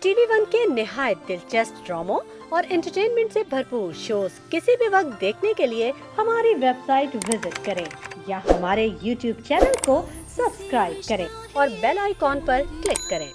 TV one के निहायत दिलचस्प ड्रामों और एंटरटेनमेंट से भरपूर शोज किसी भी वक्त देखने के लिए हमारी वेबसाइट विजिट करें या हमारे यूट्यूब चैनल को सब्सक्राइब करें और बेल आइकॉन पर क्लिक करें।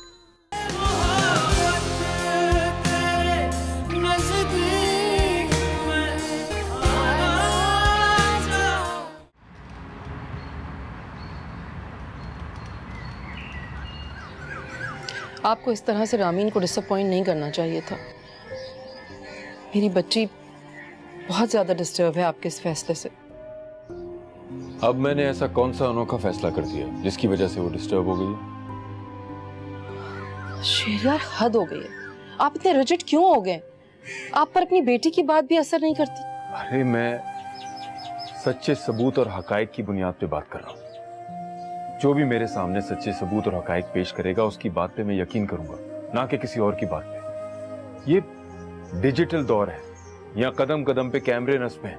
आपको इस तरह से रामीन को डिसअपॉइंट नहीं करना चाहिए था। मेरी बच्ची बहुत ज्यादा डिस्टर्ब है आपके इस फैसले से। अब मैंने ऐसा कौन सा अनोखा फैसला कर दिया जिसकी वजह से वो डिस्टर्ब हो गई? शेरियार, हद हो गई है। आप इतने रिजिड क्यों हो गए? आप पर अपनी बेटी की बात भी असर नहीं करती। अरे मैं सच्चे सबूत और हकाइक की बुनियाद पे बात कर रहा हूँ। जो भी मेरे सामने सच्चे सबूत और हकाइक पेश करेगा उसकी बात पे मैं यकीन करूंगा, ना कि किसी और की बात पे। ये डिजिटल दौर है, यहाँ कदम कदम पे कैमरे नस्ब हैं।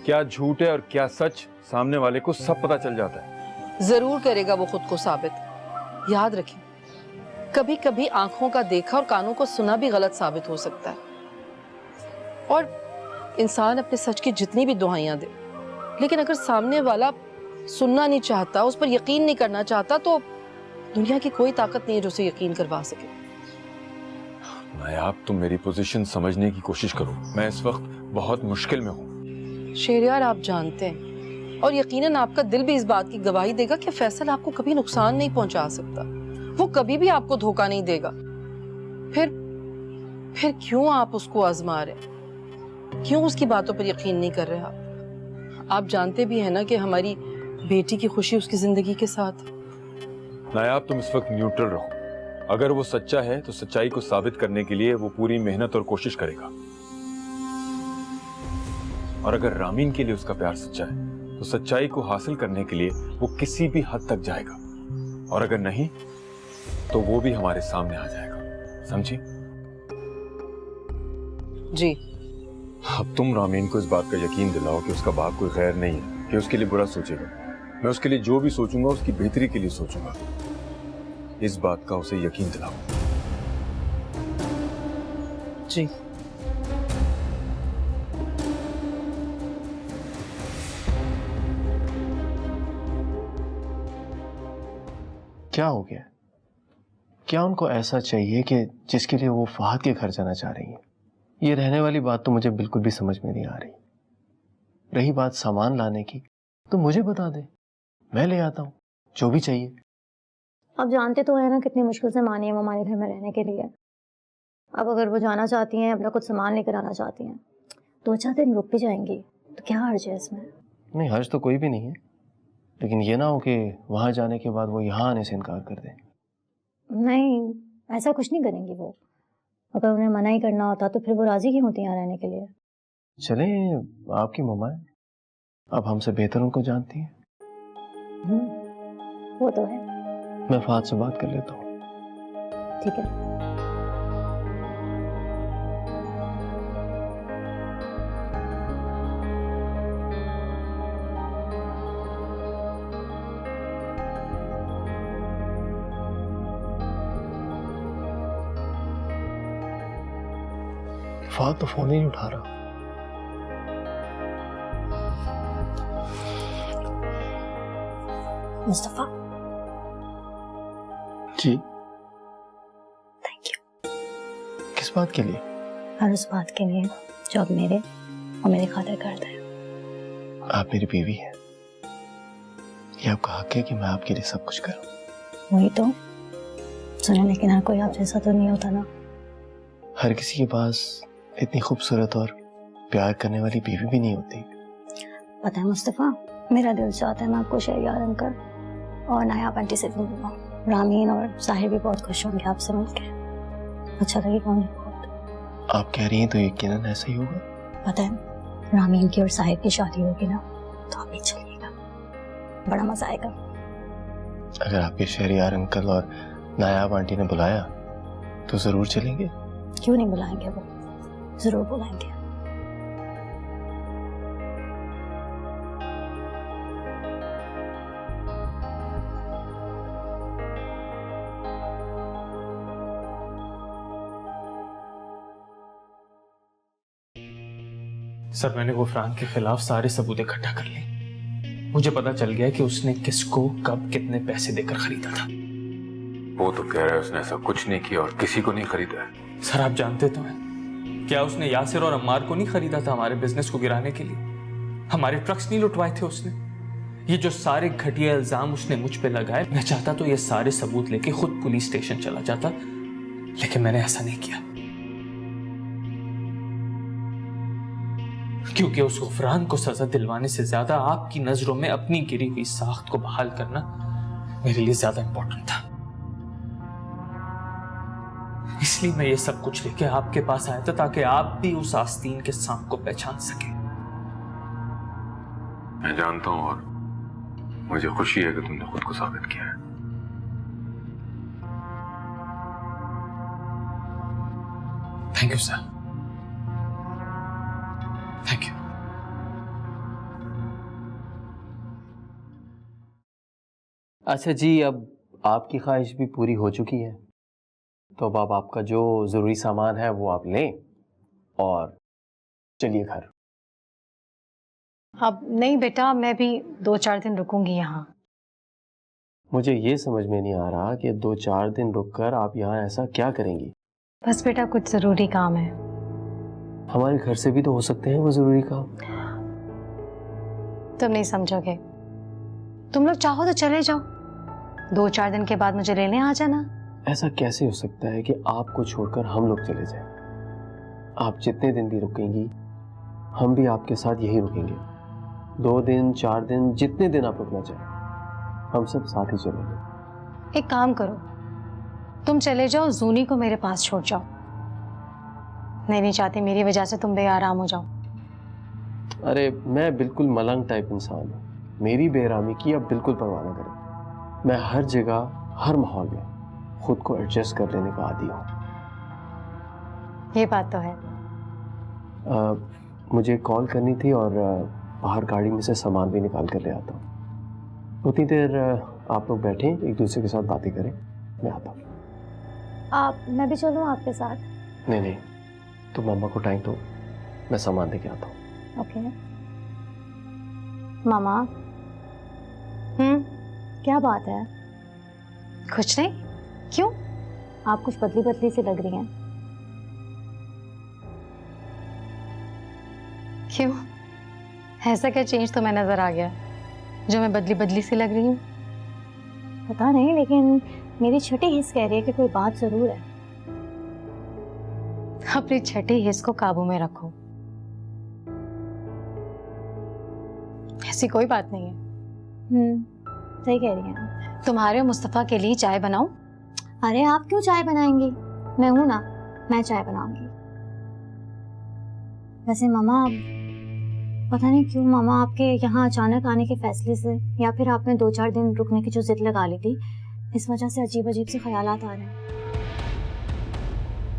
क्या झूठ है और क्या सच सामने वाले को सब पता चल जाता है। जरूर करेगा वो खुद को साबित। याद रखें, कभी कभी आंखों का देखा और कानों को सुना भी गलत साबित हो सकता है। और इंसान अपने सच की जितनी भी दुहाइयां दे, लेकिन अगर सामने वाला सुनना नहीं चाहता, उस पर यकीन नहीं करना चाहता, तो दुनिया की कोई ताकत नहीं है जो उसे यकीन करवा सके। नायाब, तुम मेरी पोजीशन समझने की कोशिश करो। मैं इस वक्त बहुत मुश्किल में हूँ। शेरियार, आप जानते हैं और यकीनन आपका दिल भी इस बात की गवाही देगा कि फैसल आपको कभी नुकसान नहीं पहुंचा सकता। वो कभी भी आपको धोखा नहीं देगा। फिर क्यों आप उसको आजमा रहे? क्यों उसकी बातों पर यकीन नहीं कर रहे? आप जानते भी हैं ना कि हमारी बेटी की खुशी उसकी जिंदगी के साथ। नायाब, तुम इस वक्त न्यूट्रल रहो। अगर वो सच्चा है तो सच्चाई को साबित करने के लिए वो पूरी मेहनत और कोशिश करेगा, और अगर रामीन के लिए उसका प्यार सच्चा है तो सच्चाई को हासिल करने के लिए वो किसी भी हद तक जाएगा, और अगर नहीं तो वो भी हमारे सामने आ जाएगा। समझी? जी। अब तुम रामीन को इस बात का यकीन दिलाओ कि उसका बाप कोई गैर नहीं है कि उसके लिए बुरा सोचेगा। मैं उसके लिए जो भी सोचूंगा उसकी बेहतरी के लिए सोचूंगा। इस बात का उसे यकीन दिलाओ। जी। क्या हो गया? क्या उनको ऐसा चाहिए कि जिसके लिए वो फहद के घर जाना चाह रही है? ये रहने वाली बात तो मुझे बिल्कुल भी समझ में नहीं आ रही। रही बात सामान लाने की, तो मुझे बता दे, मैं ले आता हूँ जो भी चाहिए। आप जानते तो है ना कितनी मुश्किल से मानी है वो हमारे घर में रहने के लिए। अब अगर वो जाना चाहती हैं, अपना कुछ सामान लेकर आना चाहती हैं, 2-4 दिन रुक भी जाएंगी, तो क्या हर्ज है इसमें? नहीं, हर्ज तो कोई भी नहीं है, लेकिन ये ना हो कि वहां जाने के बाद वो यहाँ आने से इनकार कर दे। नहीं, ऐसा कुछ नहीं करेंगी वो। अगर उन्हें मना ही करना होता तो फिर वो राजी क्यों होती यहाँ रहने के लिए? चले, आपकी मम्मा है, अब हमसे बेहतर उनको जानती है। वो तो है। मैं फहद से बात कर लेता हूँ। ठीक है। फहद तो फोन ही नहीं उठा रहा। मुस्तफा। जी। Thank you. किस बात के लिए? हर उस बात के लिए जो आप मेरे और मेरी खातिर करते हैं। आप मेरी बीवी हैं, ये आपका हक है कि मैं आपके लिए सब कुछ करूं। वही तो सुने, लेकिन हर कोई आप जैसा तो नहीं होता ना। हर किसी के पास इतनी खूबसूरत और प्यार करने वाली बीवी भी नहीं होती। पता है मुस्तफा, मेरा दिल चाहता है मैं आपको शहरियार अंकल और नायाब आंटी से मिलूंगा। रामीन और साहिर भी बहुत खुश होंगे आपसे मिलकर। अच्छा लगेगा उन्हें बहुत। आप कह रही हैं तो यकीनन ऐसा ही होगा। पता है, रामीन की और साहिर की शादी होगी ना, तो आप भी चलिएगा, बड़ा मजा आएगा। अगर आपके शहरियार अंकल और नायाब आंटी ने बुलाया तो जरूर चलेंगे। क्यों नहीं बुलाएंगे, वो जरूर बुलाएंगे। सर, मैंने गुफरान के खिलाफ सारे सबूत इकट्ठा कर लिए। मुझे पता चल गया कि उसने किसको कब कितने पैसे देकर खरीदा था। वो तो कह रहा है उसने ऐसा कुछ नहीं किया और किसी को नहीं खरीदा है। सर, आप जानते तो हैं, क्या उसने यासिर और अम्मार को नहीं खरीदा था हमारे बिजनेस को गिराने के लिए? हमारे ट्रक्स नहीं लुटवाए थे उसने? ये जो सारे घटिया इल्जाम उसने मुझ पे लगाए, मैं चाहता तो ये सारे सबूत लेके खुद पुलिस स्टेशन चला जाता, लेकिन मैंने ऐसा नहीं किया, क्योंकि उस गुफरान को सजा दिलवाने से ज्यादा आपकी नजरों में अपनी गिरी हुई साख्त को बहाल करना मेरे लिए ज्यादा इंपॉर्टेंट था। इसलिए मैं ये सब कुछ लेके आपके पास आया था, ताकि आप भी उस आस्तीन के सांप को पहचान सके। मैं जानता हूं और मुझे खुशी है कि तुमने खुद को साबित किया है। Thank you sir, thank you. अच्छा जी, अब आपकी ख्वाहिश भी पूरी हो चुकी है, तो अब आपका जो ज़रूरी सामान है वो आप लें और चलिए घर। अब नहीं बेटा, मैं भी 2-4 दिन रुकूंगी यहाँ। मुझे ये समझ में नहीं आ रहा कि 2-4 दिन रुककर आप यहाँ ऐसा क्या करेंगी? बस बेटा, कुछ ज़रूरी काम है। हमारे घर से भी तो हो सकते हैं वो ज़रूरी काम। तुम नहीं समझोगे। तुम लोग चाहो तो चले जाओ, 2-4 दिन के बाद मुझे लेने आ जाना। ऐसा कैसे हो सकता है कि आपको छोड़कर हम लोग चले जाएं? आप जितने दिन भी रुकेंगी, हम भी आपके साथ यही रुकेंगे। 2 दिन, 4 दिन, जितने दिन आप रुकना चाहें, हम सब साथ ही चलेंगे। एक काम करो, तुम चले जाओ, जूनी को मेरे पास छोड़ जाओ। मैं नहीं चाहती मेरी वजह से तुम बेआराम हो जाओ। अरे मैं बिल्कुल मलंग टाइप इंसान हूँ, मेरी बेआरामी की अब बिल्कुल परवाह न करें। मैं हर जगह, हर माहौल में खुद को एडजस्ट कर लेने का आदी हूँ। ये बात तो है। मुझे कॉल करनी थी और बाहर गाड़ी में से सामान भी निकाल कर ले आता हूँ। उतनी देर आप लोग बैठें, एक दूसरे के साथ बातें करें, मैं आता हूँ। मैं भी चलूँ आपके साथ? नहीं नहीं, तो मामा को टाइम दो, मैं सामान दे के आता हूँ। ओके। मामा, क्या बात है? कुछ नहीं। क्यों? आप कुछ बदली बदली सी लग रही हैं। क्यों? ऐसा क्या चेंज तुम्हें नजर आ गया जो मैं बदली बदली सी लग रही हूँ? पता नहीं, लेकिन मेरी छठी हिस्स कह रही है कि कोई बात जरूर है। अपनी छठी हिस्स को काबू में रखो। ऐसी कोई बात नहीं है। सही कह रही है। तुम्हारे और मुस्तफा के लिए चाय बनाऊं? अरे आप क्यों चाय बनाएंगी? मैं हूं ना, मैं चाय बनाऊंगी। वैसे मामा, पता नहीं क्यों मामा आपके यहाँ अचानक आने के फैसले से, या फिर आपने 2-4 दिन रुकने की जो जिद लगा ली थी, इस वजह से अजीब अजीब से ख्यालात आ रहे हैं।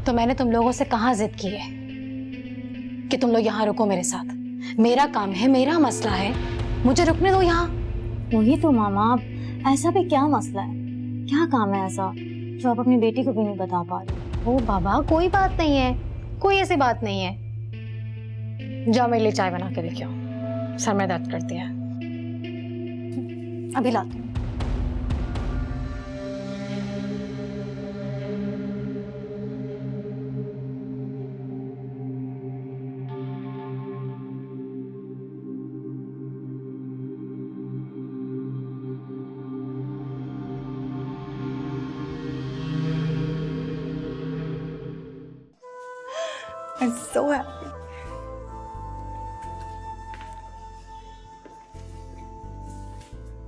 तो मैंने तुम लोगों से कहाँ जिद की है कि तुम लोग यहाँ रुको मेरे साथ? मेरा काम है, मेरा मसला है, मुझे रुकने दो यहाँ। वही तो मामा, ऐसा भी क्या मसला है, क्या काम है ऐसा जो आप अपनी बेटी को भी नहीं बता पा रहे? ओ बाबा, कोई बात नहीं है, कोई ऐसी बात नहीं है। जाओ मेरे लिए चाय बना के लेके आओ, सर में दर्द करती है। अभी लाती हूँ। I'm so happy.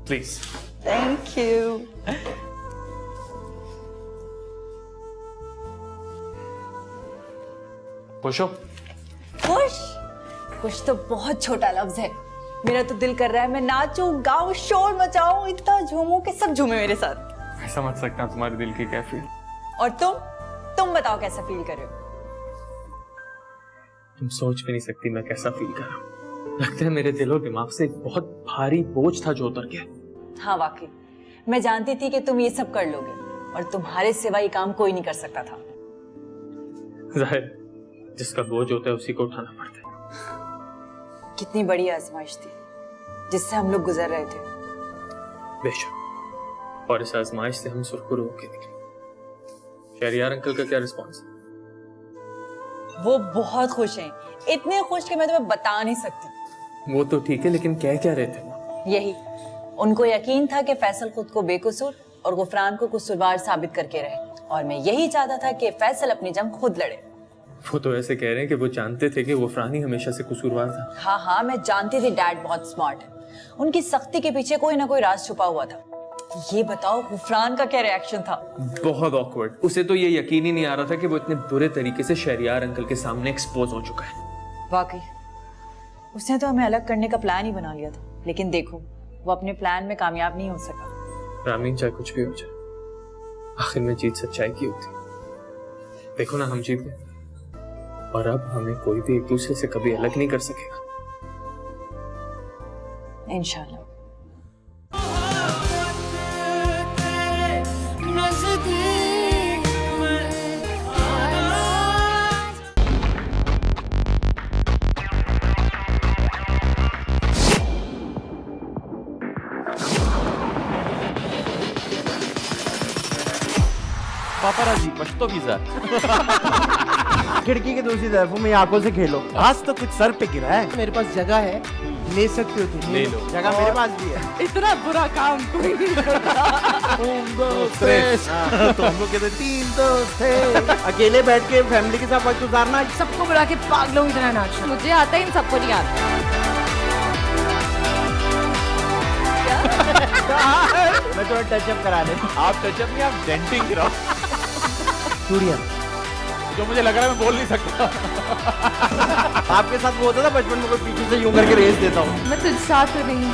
Please. Thank you. खुश हो? खुश? खुश तो बहुत छोटा लफ्ज है। मेरा तो दिल कर रहा है मैं नाचूं, गाऊं, शोर मचाऊं, इतना झूमूं कि सब झूमे मेरे साथ। मैं समझ सकता हूँ तुम्हारे दिल की कैफी। और तुम बताओ कैसा फील कर रहे हो? तुम सोच भी नहीं सकती मैं कैसा फील कर रहा हूँ। लगता है मेरे दिल और दिमाग से एक बहुत भारी बोझ था जो उतर गया। हाँ वाकई, मैं जानती थी कि तुम ये सब कर लोगे और तुम्हारे सिवा ये काम कोई नहीं कर सकता था। जाहिर, जिसका बोझ होता है उसी को उठाना पड़ता है। कितनी बड़ी आजमाइश थी जिससे हम लोग गुजर रहे थे। बेशक, और इस आजमाइश से हम सुरखुर होके निकले। शहरियार अंकल का क्या रिस्पॉन्स? वो बहुत खुश हैं, इतने खुश कि मैं तुम्हें बता नहीं सकती। वो तो ठीक है, लेकिन कह क्या रहे थे? यही, उनको यकीन था कि फैसल खुद को बेकसूर और गुफरान को कसूरवार साबित करके रहे, और मैं यही चाहता था कि फैसल अपनी जंग खुद लड़े। वो तो ऐसे कह रहे हैं कि वो जानते थे कि गुफरान ही हमेशा से कसूरवार था। हाँ हाँ, मैं जानती थी डैड बहुत स्मार्ट है, उनकी सख्ती के पीछे कोई ना कोई राज छुपा हुआ था। ये बताओ गुफरान का क्या रिएक्शन था? बहुत ऑकवर्ड। उसे तो ये यकीन ही नहीं आ रहा था कि वो इतने बुरे तरीके से शहरियार अंकल के सामने एक्सपोज हो चुका है। वाकई उसने तो हमें अलग करने का प्लान ही बना लिया था, लेकिन देखो वो अपने प्लान में कामयाब नहीं हो सका। रामीन, चाहे कुछ भी हो जाए, आखिर में जीत सच्चाई की होती। देखो ना, हम जीत गए और अब हमें कोई भी एक दूसरे से कभी अलग नहीं कर सकेगा। इंशाल्लाह। पापाराजी पश्तो वीजा। खिड़की की दूसरी तरफ हूँ, मैं आंखों से खेलो। आज तो कुछ सर पे गिरा है। मेरे पास जगह है, ले सकते हो तुम। ले लो। जगह मेरे पास भी है। इतना बुरा काम कोई नहीं करता। तो हम लोग कहते 3 दोस्त थे। अकेले बैठ के फैमिली के साथ वक्त गुजारना। सबको बुला के पागलों की तरह नाचना मुझे आता है, इन सबको नहीं आता। मैं थोड़ा टचअप करा दे। आप टचअप नहीं, आप डेंटिंग कराओ। सूर्या, जो मुझे लग रहा है मैं बोल नहीं सकता। आपके साथ वो होता था बचपन में, कोई पीछे से यूं करके रेस देता हूँ। मैं तुझ साथ रही हूँ।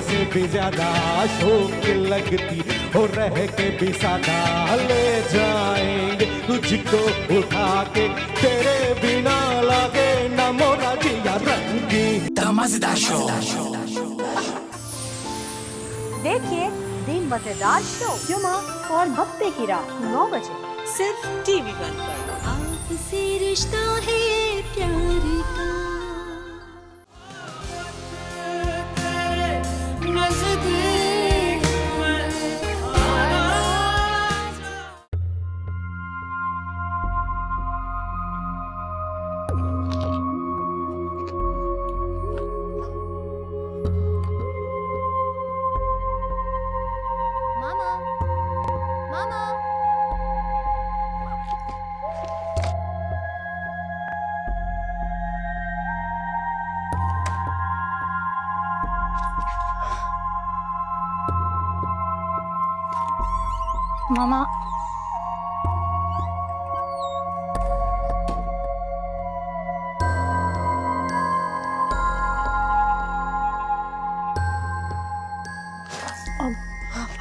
से भी ज्यादा शौक लगती हो, रह के भी सादा ले जाएंगे तुझको उठा के, तेरे बिना लगे न मोरा जिया रंगी। मजेदार शो देखिए दी मजेदार शो जुमा और हफ्ते की रात 9 बजे सिर्फ टीवी वन पर। आपसे रिश्ता है प्यार का। मामा, मामा। मामा,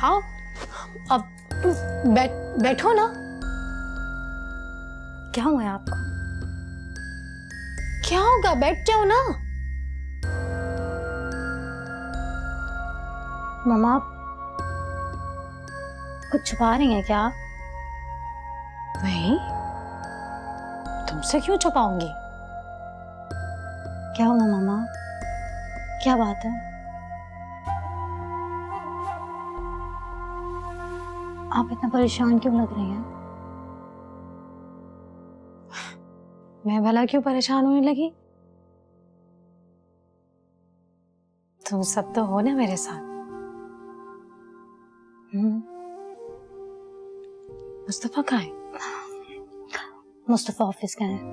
आओ, अब बैठो ना। क्या हुआ है आपको? क्या होगा, बैठ जाओ ना। मामा, आप कुछ छुपा रही हैं क्या? नहीं, तुमसे क्यों छुपाऊंगी? क्या हुआ मामा, क्या बात है? आप इतना परेशान क्यों लग रही हैं? मैं भला क्यों परेशान होने लगी? तुम सब तो हो ना मेरे साथ। मुस्तफा कहाँ है? मुस्तफा ऑफिस गए हैं।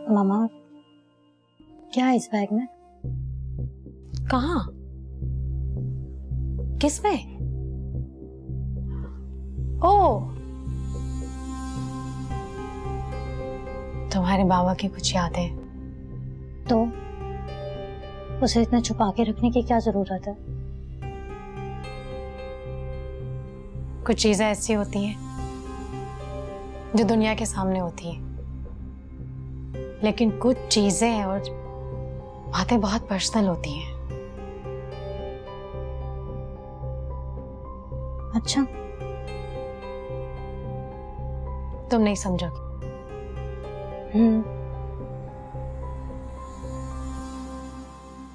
मामा, क्या है इस बैग में? कहाँ? किस में? ओ, तुम्हारे बाबा की कुछ यादें। तो उसे इतना छुपा के रखने की क्या जरूरत है? कुछ चीजें ऐसी होती हैं जो दुनिया के सामने होती हैं, लेकिन कुछ चीजें और बातें बहुत पर्सनल होती हैं। अच्छा, तुम नहीं समझोगे,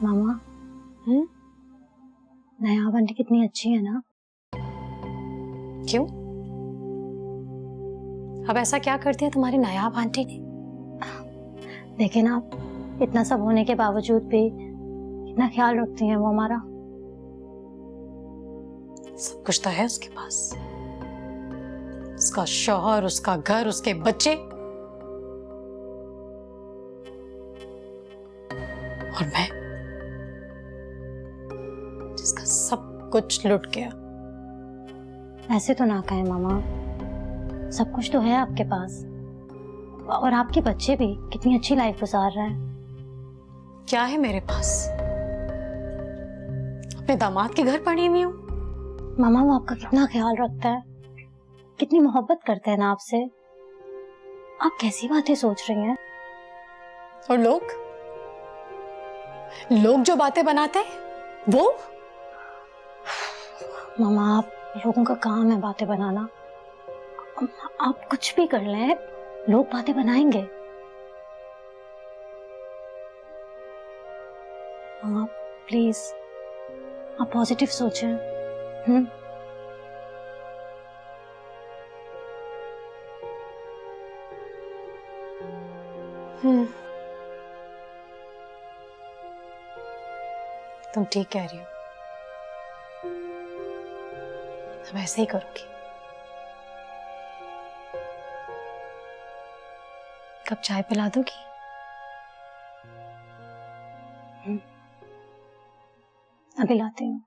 मामा, नया आंटी कितनी अच्छी है ना? क्यों? अब ऐसा क्या कर दिया तुम्हारी नायाब आंटी ने? देखे ना, इतना सब होने के बावजूद भी कितना ख्याल रखती हैं वो हमारा। सब कुछ तो है उसके पास, उसका शौहर, उसका घर, उसके बच्चे, और मैं जिसका सब कुछ लुट गया। ऐसे तो ना कहें मामा, सब कुछ तो है आपके पास, और आपके बच्चे भी कितनी अच्छी लाइफ गुजार रहे हैं। क्या है मेरे पास? अपने दामाद के घर पड़ी हुई हूँ। मामा, वो आपका कितना ख्याल रखता है, कितनी मोहब्बत करते हैं ना आपसे। आप कैसी बातें सोच रही हैं? और लोग जो बातें बनाते हैं वो? मामा, आप लोगों का काम है बातें बनाना। आप कुछ भी कर लें, लोग बातें बनाएंगे। मामा प्लीज, आप पॉजिटिव सोचें। तुम ठीक कह रही हो, मैं ऐसे ही करूंगी। कब चाय पिला दोगी? अभी लाती हूँ।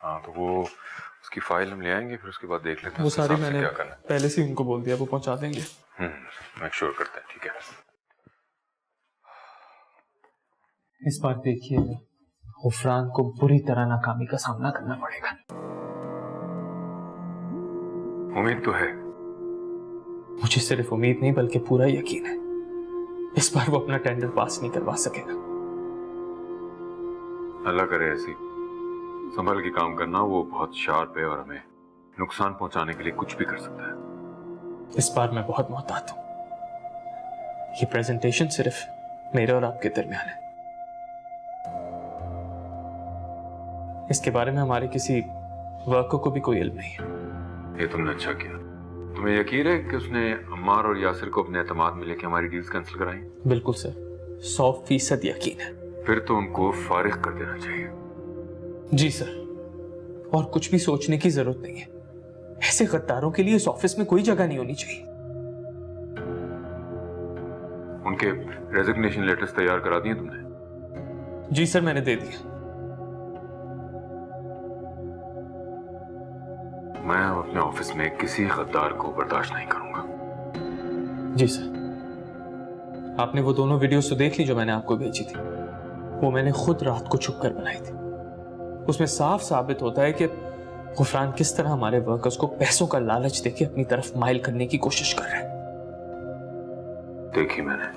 हाँ, तो वो उसकी फाइल हम ले आएंगे, फिर उसके बाद देख लेते हैं वो उसके सारी हिसाब से मैंने क्या करना है। पहले से ही उनको बोल दिया, वो पहुंचा देंगे। मेक श्योर करते हैं, ठीक है। इस बार देखिए, गुफरान को बुरी तरह नाकामी का सामना करना पड़ेगा। उम्मीद तो है। मुझे सिर्फ उम्मीद नहीं बल्कि पूरा यकीन है, इस बार वो अपना टेंडर पास नहीं करवा सकेगा। अल्लाह करे ऐसी संभल के काम करना। वो बहुत शार्प है और हमें नुकसान पहुंचाने के लिए कुछ भी कर सकता है। इस बार मैं बहुत मोहतात हूं। ये प्रेजेंटेशन सिर्फ मेरे और आपके दरमियान है। इसके बारे में हमारे किसी वर्कर को भी कोई इल्म नहीं है। ये तुमने अच्छा किया। तुम्हें यकीन है कि उसने अम्मार और यासिर को अपने एतमाद में लेके हमारी डील्स कैंसिल कराई? बिल्कुल सर, 100% यकीन है। फिर तो उनको फारिग कर देना चाहिए। जी सर, और कुछ भी सोचने की जरूरत नहीं है। ऐसे गद्दारों के लिए इस ऑफिस में कोई जगह नहीं होनी चाहिए। उनके रेजिग्नेशन लेटर्स तैयार करा दिए तुमने? जी सर, मैंने दे दिया। मैं अपने ऑफिस में किसी गद्दार को बर्दाश्त नहीं करूंगा। जी सर, आपने वो दोनों वीडियोस तो देख ली जो मैंने आपको भेजी थी। वो मैंने खुद रात को छुप कर बनाई थी। उसमें साफ साबित होता है कि गुफरान किस तरह हमारे वर्कर्स को पैसों का लालच देके अपनी तरफ माइल करने की कोशिश कर रहे हैं। देखी मैंने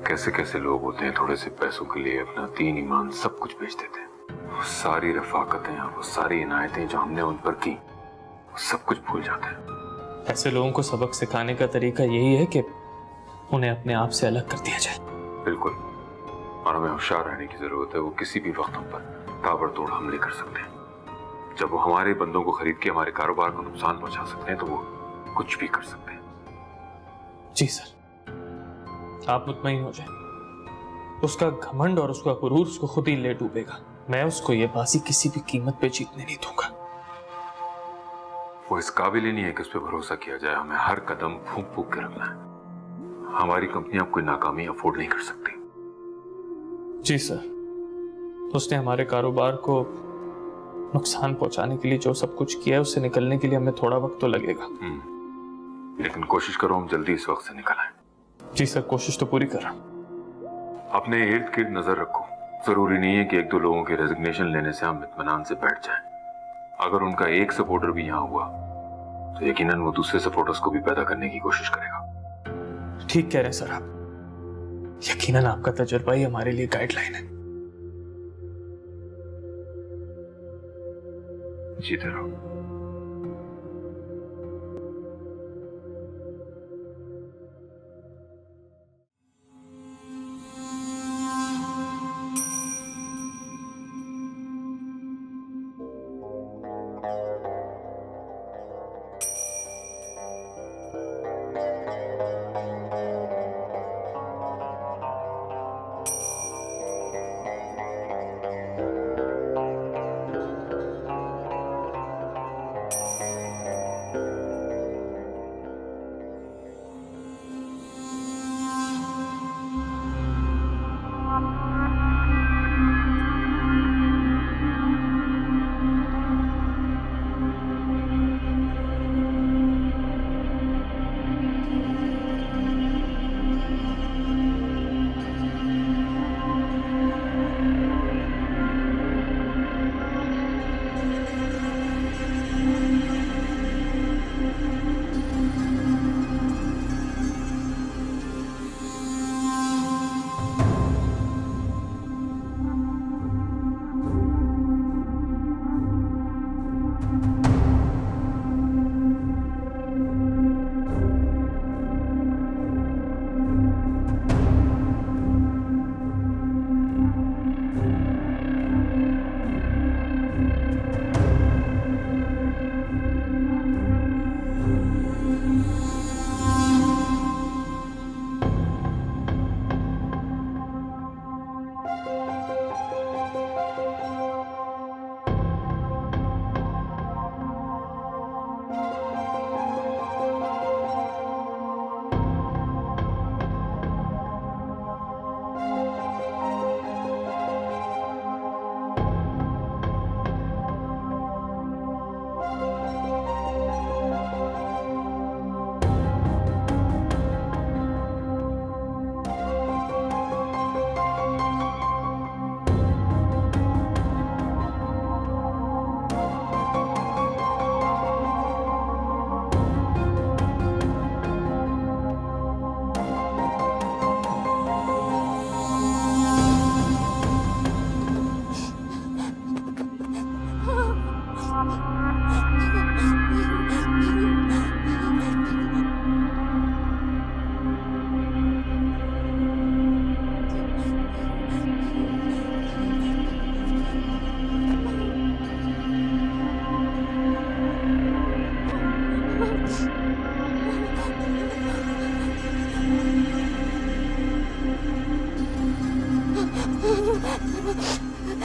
कैसे कैसे लोग होते हैं, थोड़े से पैसों के लिए अपना दीन ईमान सब कुछ बेच देते हैं। वो सारी रफाकतें और वो सारी इनायतें जो हमने उन पर की, वो सब कुछ भूल जाते हैं। ऐसे लोगों को सबक सिखाने का तरीका यही है कि उन्हें अपने आप से अलग कर दिया जाए। बिल्कुल, और हमें होशियार रहने की जरूरत है। वो किसी भी वक्त हम पर ताबड़तोड़ हमले कर सकते हैं। जब वो हमारे बंदों को खरीद के हमारे कारोबार को नुकसान पहुंचा सकते हैं तो वो कुछ भी कर सकते हैं। जी सर, आप मुतमईन हो जाए। उसका घमंड और उसका गुरूर उसको खुद ही ले डूबेगा। मैं उसको ये बाजी किसी भी कीमत पे जीतने नहीं दूंगा। वो इस काबिल ही नहीं है कि उस पर भरोसा किया जाए। हमें हर कदम फूंक फूंक के रखना है। हमारी कंपनी अब कोई नाकामी अफोर्ड नहीं कर सकती। जी सर, उसने हमारे कारोबार को नुकसान पहुंचाने के लिए जो सब कुछ किया है, उससे निकलने के लिए हमें थोड़ा वक्त तो लगेगा। लेकिन कोशिश करो हम जल्दी इस वक्त से निकल आए। जी सर, कोशिश तो पूरी कर रहा हूं। अपने इर्द गिर्द नजर रखो। जरूरी नहीं है कि एक दो लोगों के रेजिग्नेशन लेने से हम इत्मीनान से बैठ जाएं। अगर उनका एक सपोर्टर भी यहाँ हुआ तो यकीनन वो दूसरे सपोर्टर्स को भी पैदा करने की कोशिश करेगा। ठीक कह रहे हैं सर आप। यकीनन आपका तजुर्बा ही हमारे लिए गाइडलाइन है। जीते रहो।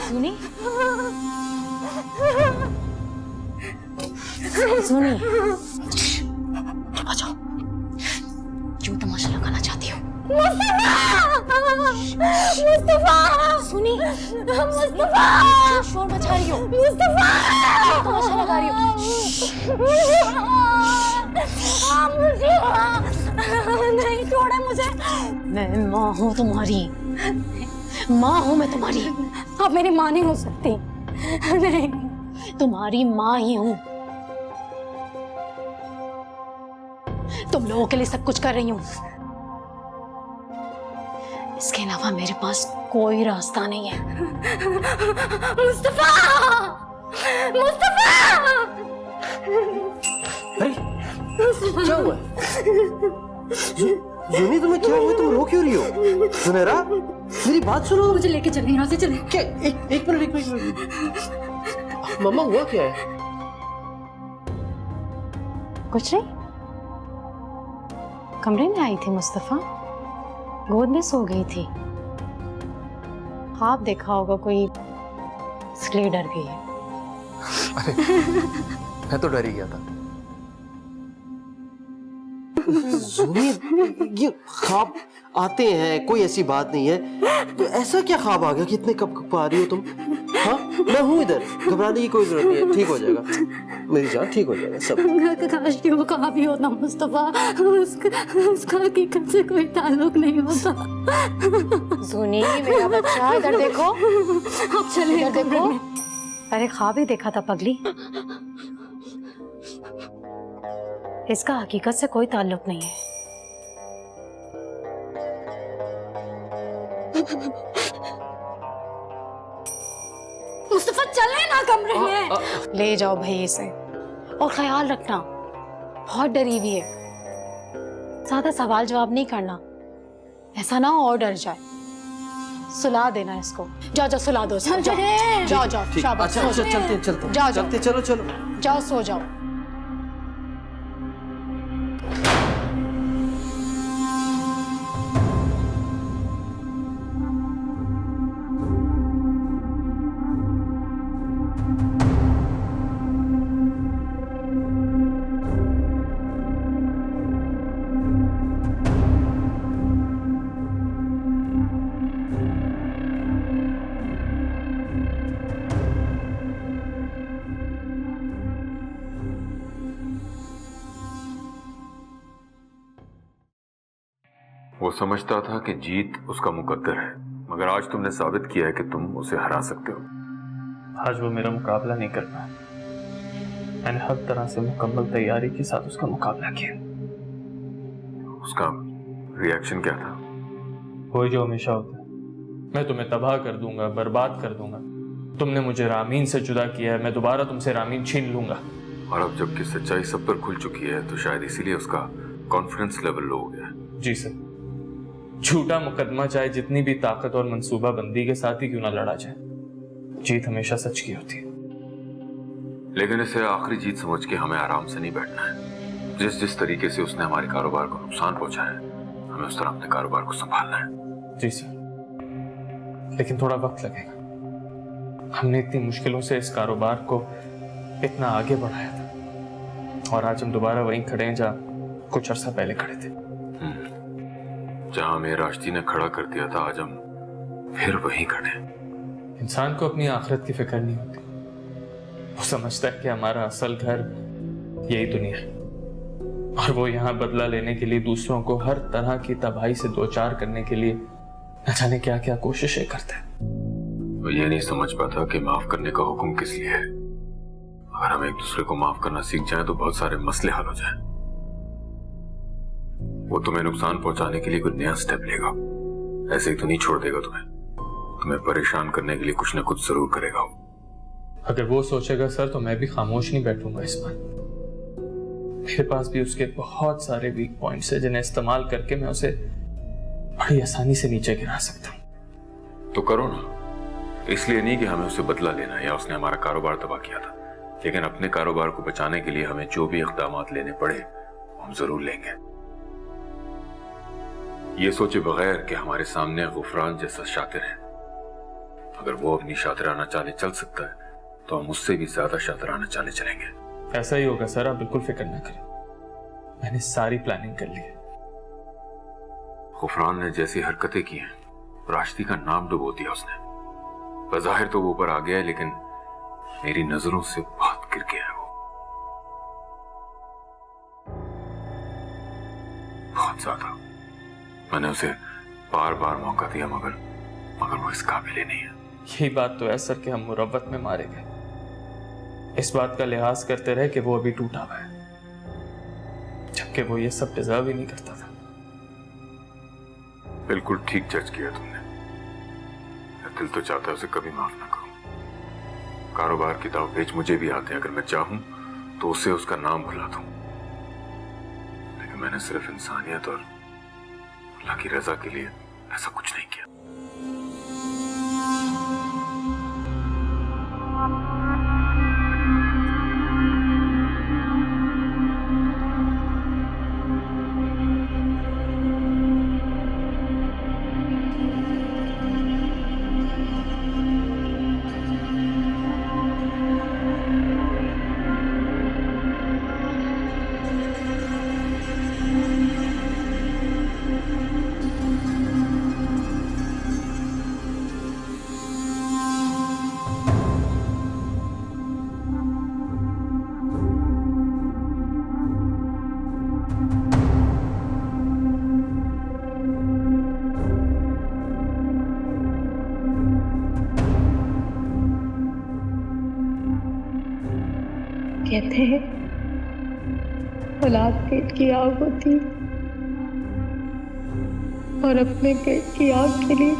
सुनी सुनी, चुप जाओ। क्यों तमाशा लगाना चाहती हो? मुस्तफा! सुनी, मुस्तफा! क्यों शोर मचा रही हो? मुस्तफा! क्यों तमाशा लगा रही हो? नहीं छोड़े मुझे। मैं माँ हूँ तुम्हारी, माँ हूँ मैं तुम्हारी। आप मेरी माँ नहीं हो सकती। नहीं, तुम्हारी माँ ही हूँ। तुम लोगों के लिए सब कुछ कर रही हूँ। इसके अलावा मेरे पास कोई रास्ता नहीं है। मुस्तफा! मुस्तफा! अरे क्या हुआ? यूनी तुम्हें क्या हुआ? तुम रो क्यों रही हो? सुनहरा मेरी बात सुनो। मुझे लेके चले, यहाँ से चले। क्या? एक मिनट। मम्मा हुआ क्या है? कुछ नहीं, कमरे में आई थी मुस्तफा, गोद में सो गई थी। आप देखा होगा कोई, इसलिए डर गई है। मैं तो डर ही गया था। ये ख्वाब आते हैं, कोई ऐसी बात नहीं है। तो ऐसा क्या ख्वाब आ गया कि इतने कब आ रही हो तुम? हाँ, मैं हूँ इधर, घबराने की कोई जरूरत नहीं है। ठीक हो जाएगा मेरी जान, ठीक हो जाएगा सब। काश कि वो कहाँ भी होता मुस्तफा, उसका हकीकत से कोई ताल्लुक नहीं होता। सुनी मेरा बच्चा, इधर देखो, अब चले, इधर देखो। अरे ख्वाब ही देखा था पगली, इसका हकीकत से कोई ताल्लुक नहीं है। मुस्तफा चले ना कमरे में। ले जाओ भाई इसे, और ख्याल रखना बहुत डरी हुई है, ज्यादा सवाल जवाब नहीं करना, ऐसा ना हो और डर जाए। सुला देना इसको, जाओ जाओ सुला दो इसको, जाओ जाओ शाबाश, अच्छा चलते जाओ चलते, चलो जाओ सो जाओ। वो समझता था कि जीत उसका मुकद्दर है, मगर आज तुमने साबित किया है कि तुम उसे हरा सकते हो। आज वो मेरा मुकाबला नहीं कर पाया। मैंने हर तरह से मुकम्मल तैयारी के साथ उसका मुकाबला किया। उसका रिएक्शन क्या था? वही जो हमेशा होता है, मैं तुम्हें तबाह कर दूंगा, बर्बाद कर दूंगा। तुमने मुझे रामीन से जुदा किया है, मैं दोबारा तुमसे रामीन छीन लूंगा। और अब जबकि सच्चाई सब पर खुल चुकी है तो शायद इसीलिए उसका कॉन्फिडेंस लेवल लो हो गया। जी सर, झूठा मुकदमा चाहे जितनी भी ताकत और मंसूबा बंदी के साथ ही क्यों ना लड़ा जाए, जीत हमेशा सच की होती है। लेकिन इसे आखिरी जीत समझ के हमें आराम से नहीं बैठना है। जिस तरीके से उसने हमारे कारोबार को नुकसान पहुंचाया है, हमें उस तरह अपने कारोबार को संभालना है। जी सर, लेकिन थोड़ा वक्त लगेगा। हमने इतनी मुश्किलों से इस कारोबार को इतना आगे बढ़ाया था, और आज हम दोबारा वहीं खड़े हैं जहाँ कुछ अर्सा पहले खड़े थे। जहां हमें राष्ट्री ने खड़ा कर दिया था, आज हम फिर वहीं खड़े हैं। इंसान को अपनी आखिरत की फिक्र नहीं होती। वो समझता है कि हमारा असल घर यही दुनिया है, और वो यहाँ बदला लेने के लिए दूसरों को हर तरह की तबाही से दो चार करने के लिए न जाने क्या क्या कोशिशें करते हैं। वो ये नहीं समझ पाता कि माफ करने का हुक्म किस लिए है। अगर हम एक दूसरे को माफ करना सीख जाएं तो बहुत सारे मसले हल हो जाएं। वो तुम्हें नुकसान पहुंचाने के लिए कोई नया स्टेप लेगा, ऐसे ही तो नहीं छोड़ देगा तुम्हें परेशान करने के लिए कुछ ना कुछ जरूर करेगा। अगर वो सोचेगा सर, तो मैं भी खामोश नहीं बैठूंगा इस पर। मेरे पास भी उसके बहुत सारे वीक पॉइंट्स हैं जिन्हें इस्तेमाल करके मैं उसे बड़ी आसानी से नीचे गिरा सकता हूँ। तो करो ना। इसलिए नहीं कि हमें उसे बदला लेना है या उसने हमारा कारोबार तबाह किया था, लेकिन अपने कारोबार को बचाने के लिए हमें जो भी इक़दाम लेने पड़े हम जरूर लेंगे। ये सोचे बगैर कि हमारे सामने गुफरान जैसा शातिर है। अगर वो अपनी शातिराना चाले चल सकता है तो हम उससे भी ज्यादा शातिराना चाले चलेंगे। ऐसा ही होगा सर, आप बिल्कुल फिक्र ना करें। मैंने सारी प्लानिंग कर ली है। गुफरान ने जैसी हरकतें की हैं, राश्ती का नाम डुबो दिया उसने। बज़ाहिर तो वो ऊपर आ गया है, लेकिन मेरी नजरों से बहुत गिर गया है वो, बहुत ज्यादा। मैंने उसे बार बार मौका दिया, मगर वो इस काबिल ही नहीं है। यही बात तो है सर कि हम मुरव्वत में मारे गए। इस बात का लिहाज करते रहे कि वो अभी टूटा हुआ है, जबकि वो ये सब डिजर्व ही नहीं करता था। बिल्कुल ठीक जज किया तुमने। दिल तो चाहता है उसे कभी माफ ना करूं। कारोबार की दाव पेच मुझे भी आते हैं, अगर मैं चाहूं तो उसे उसका नाम भुला दूं, लेकिन मैंने सिर्फ इंसानियत और अल्लाह की रजा के लिए ऐसा कुछ नहीं किया। कहते हैं औलाद पेट की आग होती है और अपने पेट की आग के लिए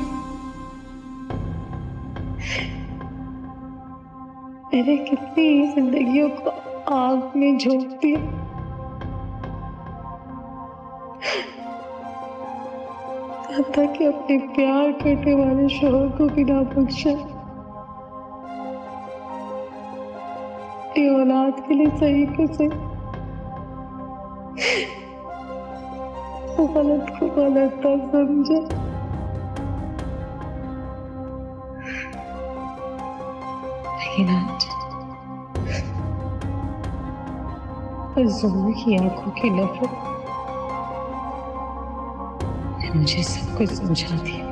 मैंने कितनी जिंदगियों को आग में झोंक दिया। कि अपने प्यार करने वाले शोहर को भी ना बख्शा, औलाद के लिए सही को सही, गलत को गलत ना समझे। लेकिन आज जोर की आंखों की नफरत ने मुझे सब कुछ समझा दिया।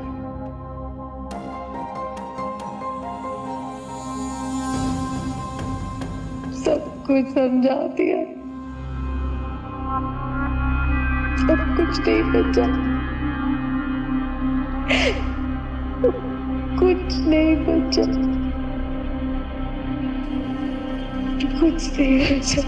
सब कुछ समझा दिया, सब कुछ नहीं बचा, कुछ नहीं बचा, कुछ नहीं बचा।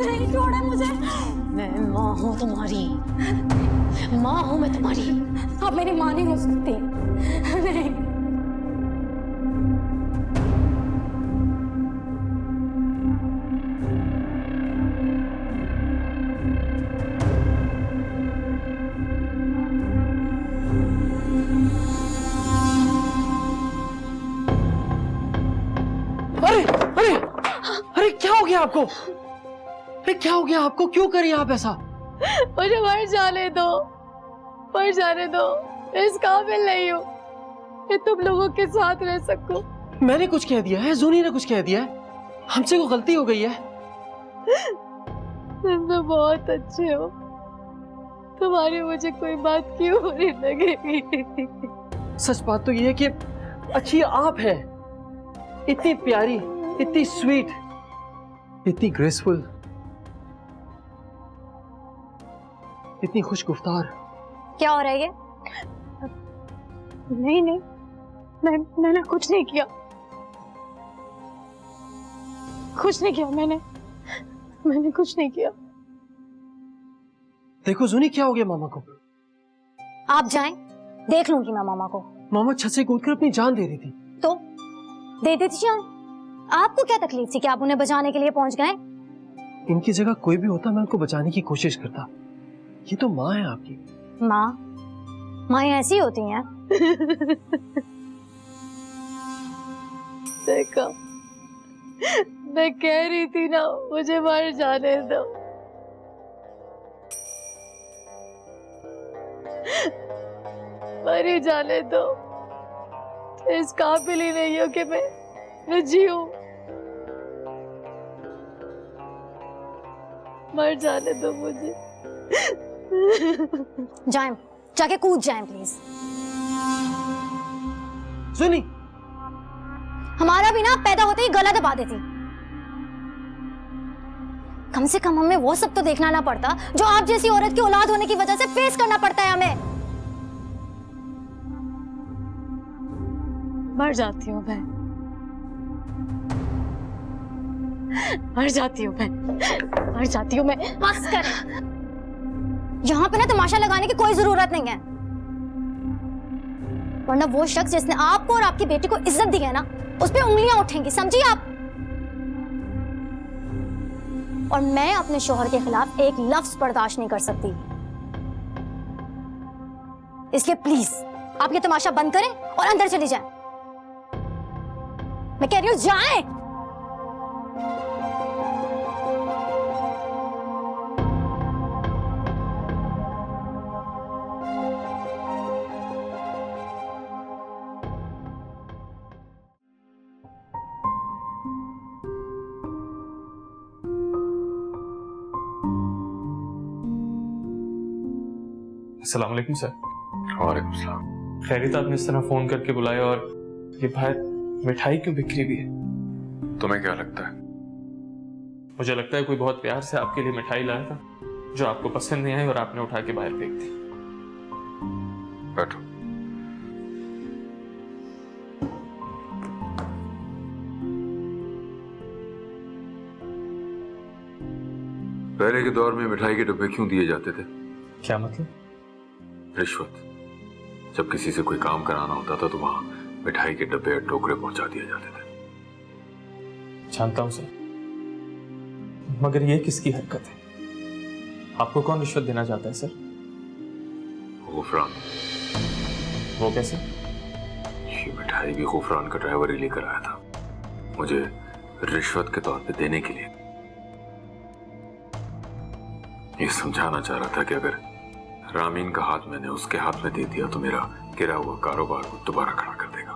नहीं छोड़ा मुझे। मैं माँ हूँ तुम्हारी, माँ हूँ मैं तुम्हारी। आप मेरी माँ नहीं हो सकती। नहीं। अरे क्या हो गया आपको? अरे क्या हो गया आपको? क्यों करिए आप ऐसा? मुझे मर जाने दो, मर जाने दो। मैं इस काबिल नहीं हूँ कि तुम लोगों के साथ रह सकूं। मैंने कुछ कह दिया है? जूनी ने कुछ कह दिया है? हमसे कोई गलती हो गई है? तुम तो बहुत अच्छे हो, तुम्हारी मुझे कोई बात क्यों बुरी लगेगी? सच बात तो ये है कि अच्छी आप है, इतनी प्यारी, इतनी स्वीट, इतनी ग्रेसफुल, इतनी खुशगुफ्तार। क्या हो रहा है ये? नहीं नहीं, मैंने कुछ नहीं किया, कुछ नहीं किया। मैंने कुछ नहीं किया। देखो जूनी, क्या हो गया मामा को? आप जाएं, देख लूंगी मैं मामा को। मामा छत से कूदकर अपनी जान दे रही थी। तो दे देती जान। आपको क्या तकलीफ थी कि आप उन्हें बचाने के लिए पहुंच गए? इनकी जगह कोई भी होता मैं उनको बचाने की कोशिश करता। ये तो माँ है आपकी। माँ ऐसी होती हैं। देखो, मैं कह रही थी ना, मुझे मर जाने दो। मर ही जाने दो। इस काबिल ही नहीं हो कि मैं जीऊं। मर जाने दो मुझे। जाएं, जाके कूद जाएं प्लीज। सुनी, हमारा भी ना पैदा होते ही गला दबा देती। कम से कम हमें वो सब तो देखना ना पड़ता जो आप जैसी औरत की औलाद होने की वजह से फेस करना पड़ता है हमें। मर जाती हूँ मैं, मर जाती हूँ मैं, मर जाती हूँ मैं। बस कर, यहाँ पे ना तमाशा लगाने की कोई जरूरत नहीं है, वरना वो शख्स जिसने आपको और आपकी बेटी को इज्जत दी है ना, उस पे उंगलियां उठेंगी, समझिए आप। और मैं अपने शौहर के खिलाफ एक लफ्ज बर्दाश्त नहीं कर सकती, इसलिए प्लीज आप ये तमाशा बंद करें और अंदर चली जाएं। मैं कह रही हूं जाएं। अस्सलाम वालेकुम सर। वालेकुम सलाम। खैरियत, आपने इस तरह फोन करके बुलाया और ये बाहर मिठाई क्यों बिखरी हुई है? तुम्हें क्या लगता है? मुझे लगता है कोई बहुत प्यार से आपके लिए मिठाई लाया था जो आपको पसंद नहीं आई और आपने उठा के बाहर फेंक दी। बैठो। पहले के दौर में मिठाई के डब्बे क्यों दिए जाते थे? क्या मतलब? रिश्वत। जब किसी से कोई काम कराना होता था तो वहां मिठाई के डब्बे और टोकरे पहुंचा दिए जाते थे। जानता हूं सर, मगर ये किसकी हरकत है? आपको कौन रिश्वत देना चाहता है सर? गुफरान। वो कैसे? ये मिठाई भी गुफरान का ड्राइवर ही लेकर आया था, मुझे रिश्वत के तौर पे देने के लिए। ये समझाना चाह रहा था कि अगर रामीन का हाथ मैंने उसके हाथ में दे दिया तो मेरा गिरा हुआ कारोबार को दोबारा खड़ा कर देगा।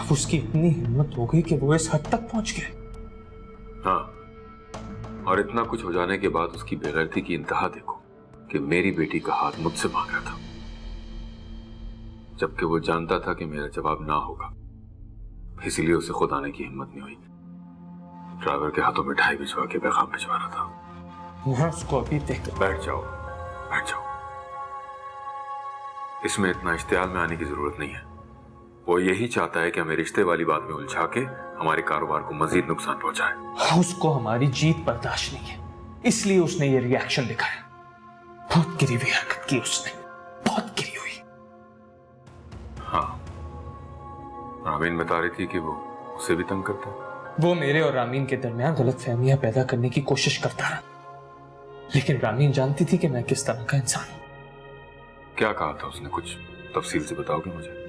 अब उसकी इतनी हिम्मत हो गई कि वो इस हद तक पहुंच गए। हाँ, और इतना कुछ हो जाने के बाद उसकी बेगैरती की इंतहा देखो कि मेरी बेटी का हाथ मुझसे मांग रहा था, जबकि वो जानता था कि मेरा जवाब ना होगा। इसीलिए उसे खुद आने की हिम्मत नहीं हुई। ड्राइवर के हाथों मिठाई भिजवा के पैगाम भिजवा रहा था। मैं उसको अभी देख। बैठ जाओ, बैठ जाओ। इसमें इतना इश्तियाल में आने की जरूरत नहीं है। वो यही चाहता है कि हमें रिश्ते वाली बात में उलझा के हमारे कारोबार को मजीद नुकसान पहुंचाए। उसको हमारी जीत बर्दाश्त नहीं है, इसलिए उसने ये रिएक्शन दिखाया। बहुत गिरी हुई हरकत की उसने, बहुत गिरी हुई। हाँ, रामीन बता रही थी कि वो उसे भी तंग करता है। वो मेरे और रामीन के दरमियान गलतफहमियां पैदा करने की कोशिश करता रहा, लेकिन रामीन जानती थी कि मैं किस तरह का इंसान हूं। क्या कहा था उसने? कुछ तफसील से बताओगे मुझे?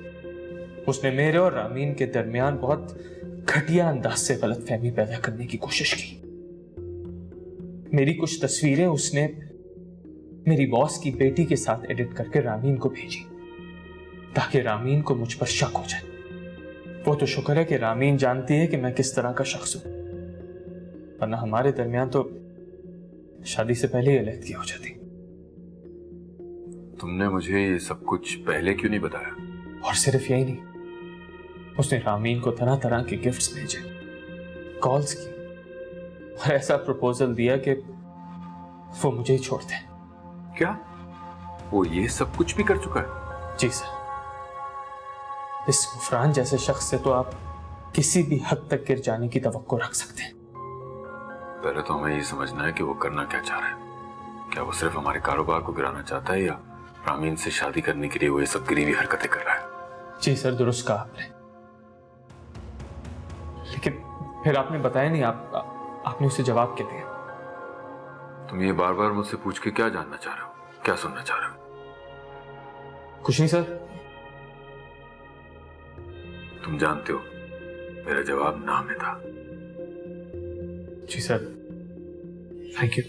उसने मेरे और रामीन के दरमियान बहुत घटिया अंदाज से गलतफहमी पैदा करने की कोशिश की। मेरी कुछ तस्वीरें उसने मेरी बॉस की बेटी के साथ एडिट करके रामीन को भेजी ताकि रामीन को मुझ पर शक हो जाए। वो तो शुक्र है कि रामीन जानती है कि मैं किस तरह का शख्स हूं, वरना हमारे दरमियान तो शादी से पहले ही अलहदगी हो जाती। तुमने मुझे ये सब कुछ पहले क्यों नहीं बताया? और सिर्फ यही नहीं, उसने रामीन को तरह तरह के गिफ्ट्स भेजे, कॉल्स की और ऐसा प्रपोजल दिया कि वो मुझे ही छोड़ दे। क्या वो ये सब कुछ भी कर चुका है? जी सर। इस गुफरान जैसे शख्स से तो आप किसी भी हद तक गिर जाने की तवक्को रख सकते हैं। पहले तो हमें ये समझना है कि वो करना क्या चाह रहा है। क्या वो सिर्फ हमारे कारोबार को गिराना चाहता है या रामीन से शादी करने के लिए वो ये सब गिरी हुई हरकतें कर रहा है? जी सर, दुरुस्त कहा आपने, लेकिन फिर आपने बताया नहीं, आपने उसे जवाब क्या दिया? तुम ये बार बार मुझसे पूछ के क्या जानना चाह रहे हो? क्या सुनना चाह रहे हो? कुछ नहीं सर। तुम जानते हो मेरा जवाब ना में था। जी सर, थैंक यू।